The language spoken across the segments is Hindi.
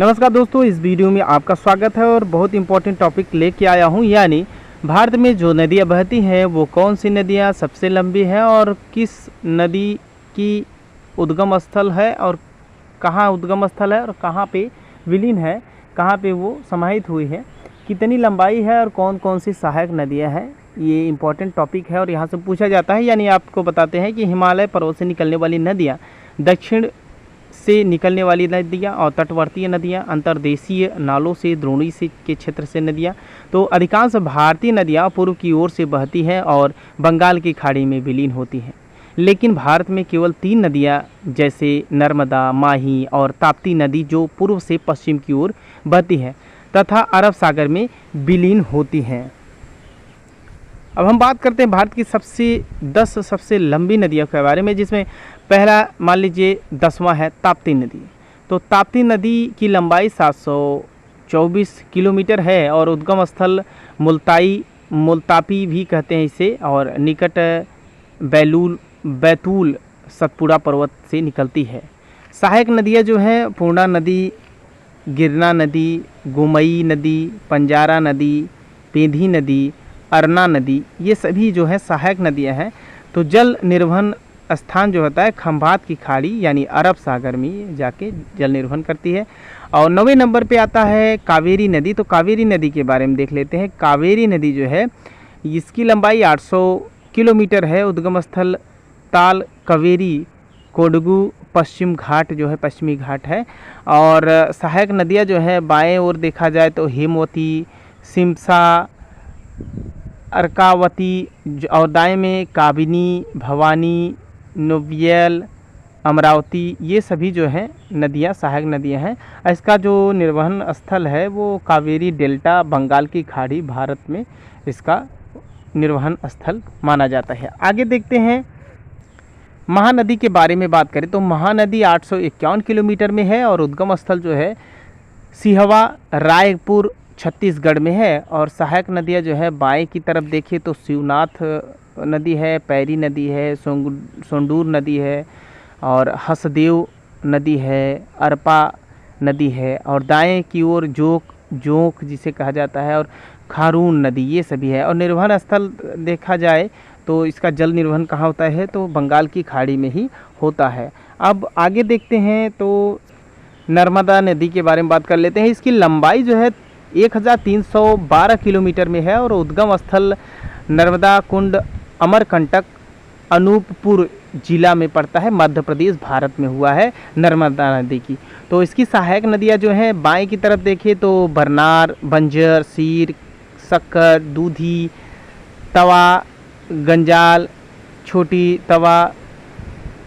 नमस्कार दोस्तों, इस वीडियो में आपका स्वागत है और बहुत इंपॉर्टेंट टॉपिक लेके आया हूं, यानी भारत में जो नदियां बहती हैं वो कौन सी नदियां सबसे लंबी है और किस नदी की उद्गम स्थल है और कहां उद्गम स्थल है और कहां पे विलीन है, कहां पे वो समाहित हुई है, कितनी लंबाई है और कौन कौन सी सहायक नदियाँ हैं। ये इंपॉर्टेंट टॉपिक है और यहाँ से पूछा जाता है। यानी आपको बताते हैं कि हिमालय पर्वत से निकलने वाली नदियाँ, दक्षिण से निकलने वाली नदियाँ और तटवर्तीय नदियाँ, अंतर्देशीय नालों से, द्रोणी से के क्षेत्र से नदियाँ। तो अधिकांश भारतीय नदियाँ पूर्व की ओर से बहती हैं और बंगाल की खाड़ी में विलीन होती हैं। लेकिन भारत में केवल 3 नदियाँ जैसे नर्मदा, माही और ताप्ती नदी जो पूर्व से पश्चिम की ओर बहती हैं तथा अरब सागर में विलीन होती हैं। अब हम बात करते हैं भारत की 10 सबसे लंबी नदियों के बारे में, जिसमें पहला मान लीजिए 10वां है ताप्ती नदी। तो ताप्ती नदी की लंबाई 724 किलोमीटर है और उद्गम स्थल मुल्तापी भी कहते हैं इसे, और निकट बैतूल सतपुड़ा पर्वत से निकलती है। सहायक नदियाँ जो हैं पूर्णा नदी, गिरना नदी, गोमई नदी, पंजारा नदी, पेंधी नदी, अरना नदी, ये सभी जो है सहायक नदियां हैं। तो जल निर्वहन स्थान जो होता है खंभात की खाड़ी यानी अरब सागर में जाके जल निर्वहन करती है। और 9वें नंबर पे आता है कावेरी नदी। तो कावेरी नदी के बारे में देख लेते हैं। कावेरी नदी जो है इसकी लंबाई 800 किलोमीटर है। उद्गम स्थल ताल कावेरी कोडगू पश्चिम घाट जो है पश्चिमी घाट है। और सहायक नदियाँ जो है बाएं ओर देखा जाए तो हेमवती, सिमसा, अर्कावती, और दाएं में काबिनी, भवानी, नोबियल, अमरावती, ये सभी जो हैं नदियां सहायक नदियां हैं। इसका जो निर्वहन स्थल है वो कावेरी डेल्टा बंगाल की खाड़ी भारत में इसका निर्वहन स्थल माना जाता है। आगे देखते हैं महानदी के बारे में बात करें तो महानदी 851 किलोमीटर में है और उद्गम स्थल जो है सिहवा रायपुर छत्तीसगढ़ में है। और सहायक नदियाँ जो है बाएं की तरफ देखें तो शिवनाथ नदी है, पैरी नदी है, सोंडूर नदी है और हसदेव नदी है, अरपा नदी है। और दाएं की ओर जोंक जिसे कहा जाता है और खारून नदी, ये सभी है। और निर्वहन स्थल देखा जाए तो इसका जल निर्वहन कहाँ होता है तो बंगाल की खाड़ी में ही होता है। अब आगे देखते हैं तो नर्मदा नदी के बारे में बात कर लेते हैं। इसकी लंबाई जो है 1312 किलोमीटर में है और उद्गम स्थल नर्मदा कुंड अमरकंटक अनूपपुर जिला में पड़ता है, मध्य प्रदेश भारत में हुआ है नर्मदा नदी की। तो इसकी सहायक नदियाँ जो हैं बाएं की तरफ देखें तो बरनार, बंजर, सीर, शक्कर, दूधी, तवा, गंजाल, छोटी तवा,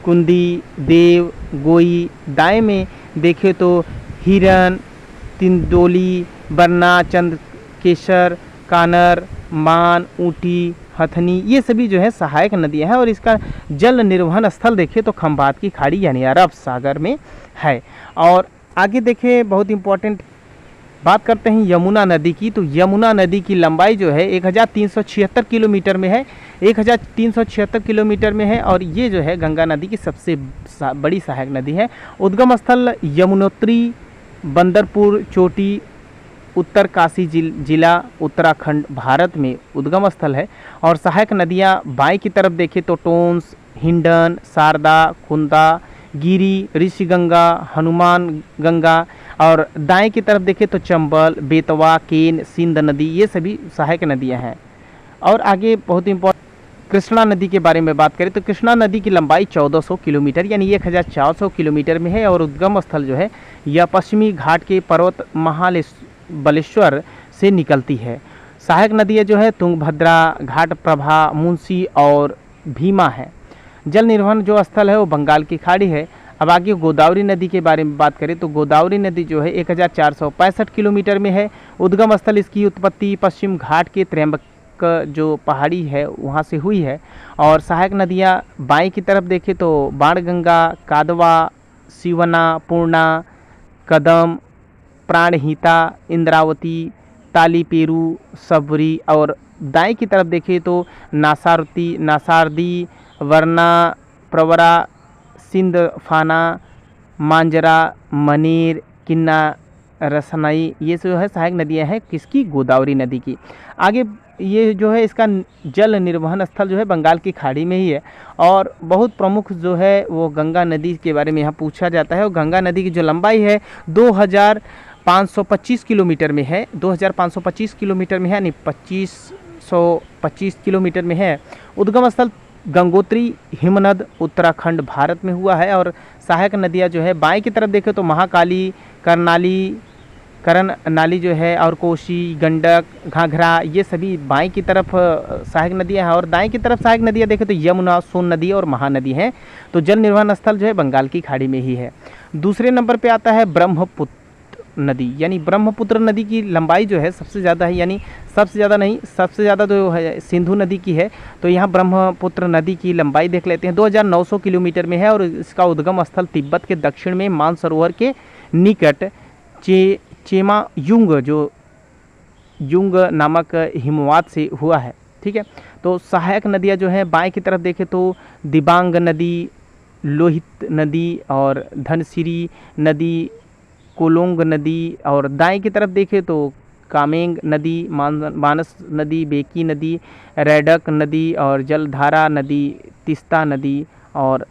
कुंदी, देव, गोई। दाएं में देखें तो हिरन, तिंदोली, बरना, चंद्रकेशर, कानर, मान, ऊटी, हथनी, ये सभी जो है सहायक नदियां हैं। और इसका जल निर्वहन स्थल देखें तो खंभात की खाड़ी यानी अरब सागर में है। और आगे देखें बहुत इंपॉर्टेंट बात करते हैं यमुना नदी की। तो यमुना नदी की लंबाई जो है 1376 किलोमीटर में है, 1376 किलोमीटर में है। और ये जो है गंगा नदी की सबसे बड़ी सहायक नदी है। उद्गम स्थल यमुनोत्री, बंदरपुर चोटी, उत्तरकाशी जिला, उत्तराखंड भारत में उद्गम स्थल है। और सहायक नदियां बाएं की तरफ देखें तो टोंस, हिंडन, शारदा, कुंदा, गिरी, ऋषिगंगा, हनुमान गंगा। और दाएं की तरफ देखें तो चंबल, बेतवा, केन, सिंध नदी, ये सभी सहायक नदियां हैं। और आगे बहुत इंपॉर्टेंट कृष्णा नदी के बारे में बात करें तो कृष्णा नदी की लंबाई 1400 किलोमीटर यानी 1400 किलोमीटर में है। और उद्गम स्थल जो है यह पश्चिमी घाट के पर्वत महाबलेश्वर से निकलती है। सहायक नदियाँ जो है तुंगभद्रा, घाटप्रभा, मुंशी और भीमा है। जल निर्वहन जो स्थल है वो बंगाल की खाड़ी है। अब आगे गोदावरी नदी के बारे में बात करें तो गोदावरी नदी जो है 1465 किलोमीटर में है। उद्गम स्थल इसकी उत्पत्ति पश्चिम घाट के त्र्यंबक जो पहाड़ी है वहाँ से हुई है। और सहायक नदियाँ बाएं की तरफ देखें तो बाणगंगा, कादवा, शिवना, पूर्णा, कदम, प्राणहिता, इंद्रावती, तालीपेरू, सबरी। और दाएं की तरफ देखें तो नासारदी, वरना, प्रवरा, सिंधफाना, मांजरा, मनेर, किन्ना, रसनाई, ये जो है सहायक नदियाँ हैं किसकी, गोदावरी नदी की। आगे ये जो है इसका जल निर्वहन स्थल जो है बंगाल की खाड़ी में ही है। और बहुत प्रमुख जो है वो गंगा नदी के बारे में यहाँ पूछा जाता है। और गंगा नदी की जो लंबाई है 2525 किलोमीटर में है, 2525 किलोमीटर में है, यानी 2525 किलोमीटर में है। उद्गम स्थल गंगोत्री हिमनद उत्तराखंड भारत में हुआ है। और सहायक नदियाँ जो है बाएं की तरफ देखें तो महाकाली, करण नाली जो है, और कोसी, गंडक, घाघरा, ये सभी बाएं की तरफ सहायक नदियां हैं। और दाएं की तरफ सहायक नदियां देखें तो यमुना, सोन नदी और महानदी हैं। तो जल निर्वहन स्थल जो है बंगाल की खाड़ी में ही है। दूसरे नंबर पे आता है ब्रह्मपुत्र नदी, यानी ब्रह्मपुत्र नदी की लंबाई जो है सबसे ज़्यादा है, यानी सबसे ज़्यादा नहीं, सबसे ज़्यादा तो है सिंधु नदी की है। तो यहाँ ब्रह्मपुत्र नदी की लंबाई देख लेते हैं, 2900 किलोमीटर में है। और इसका उद्गम स्थल तिब्बत के दक्षिण में मानसरोवर के निकट चेमायुंग, जो युंग नामक हिमवात से हुआ है। ठीक है, तो सहायक नदियाँ जो हैं बाएं की तरफ देखें तो दिबांग नदी, लोहित नदी और धनसिरी नदी, कोलोंग नदी। और दाएं की तरफ देखें तो कामेंग नदी, मानस नदी, बेकी नदी, रैडक नदी और जलधारा नदी, तिस्ता नदी और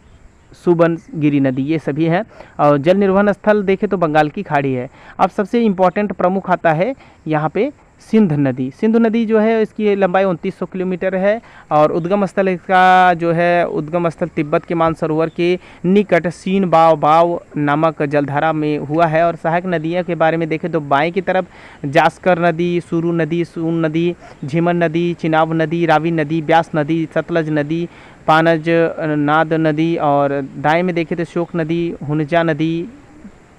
सुबनगिरी नदी, ये सभी हैं। और जल निर्वहन स्थल देखें तो बंगाल की खाड़ी है। अब सबसे इम्पोर्टेंट प्रमुख आता है यहाँ पे सिंध नदी। सिंधु नदी जो है इसकी लंबाई 2900 किलोमीटर है। और उद्गम स्थल इसका जो है उद्गम स्थल तिब्बत के मानसरोवर के निकट सीन बाव नामक जलधारा में हुआ है। और सहायक नदियों के बारे में देखें तो बाएं की तरफ जास्कर नदी, सुरू नदी, सून नदी, झीमन नदी, चिनाब नदी, रावी नदी, ब्यास नदी, सतलज नदी, पानज नाद नदी। और दाएं में देखें तो शोक नदी, हुनजा नदी,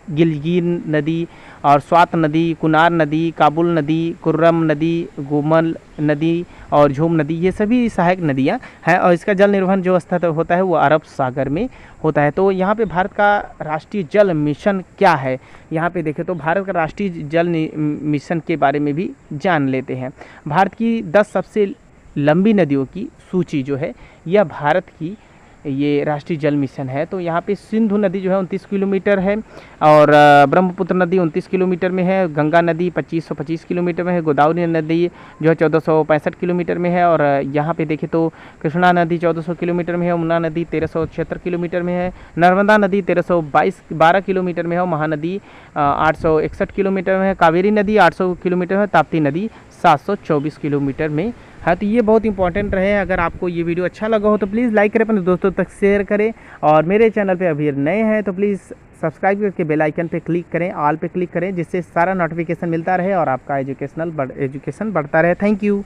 गिलगिर नदी और स्वात नदी, कुनार नदी, काबुल नदी, कुर्रम नदी, गोमल नदी और झूम नदी, ये सभी सहायक नदियां हैं। और इसका जल निर्वहन जो स्थित होता है वो अरब सागर में होता है। तो यहाँ पे भारत का राष्ट्रीय जल मिशन क्या है, यहाँ पे देखें तो भारत का राष्ट्रीय जल मिशन के बारे में भी जान लेते हैं। भारत की 10 सबसे लंबी नदियों की सूची जो है यह भारत की ये राष्ट्रीय जल मिशन है। तो यहाँ पे सिंधु नदी जो है 29 किलोमीटर है। और ब्रह्मपुत्र नदी 29 किलोमीटर में है। गंगा नदी 2525 किलोमीटर में है। गोदावरी नदी जो है 1465 किलोमीटर में है। और यहाँ पे देखें तो कृष्णा नदी 1400 किलोमीटर में है। यमुना नदी 1376 किलोमीटर में है। नर्मदा नदी 1312 किलोमीटर में है। और महानदी 861 किलोमीटर में है। कावेरी नदी 800 किलोमीटर में। ताप्ती नदी 724 किलोमीटर में है। तो ये बहुत इंपॉर्टेंट रहे। अगर आपको ये वीडियो अच्छा लगा हो तो प्लीज़ लाइक करें, अपने दोस्तों तक शेयर करें। और मेरे चैनल पे अभी नए हैं तो प्लीज़ सब्सक्राइब करके बेल आइकन पे क्लिक करें, ऑल पे क्लिक करें, जिससे सारा नोटिफिकेशन मिलता रहे और आपका एजुकेशन बढ़ता रहे। Thank you.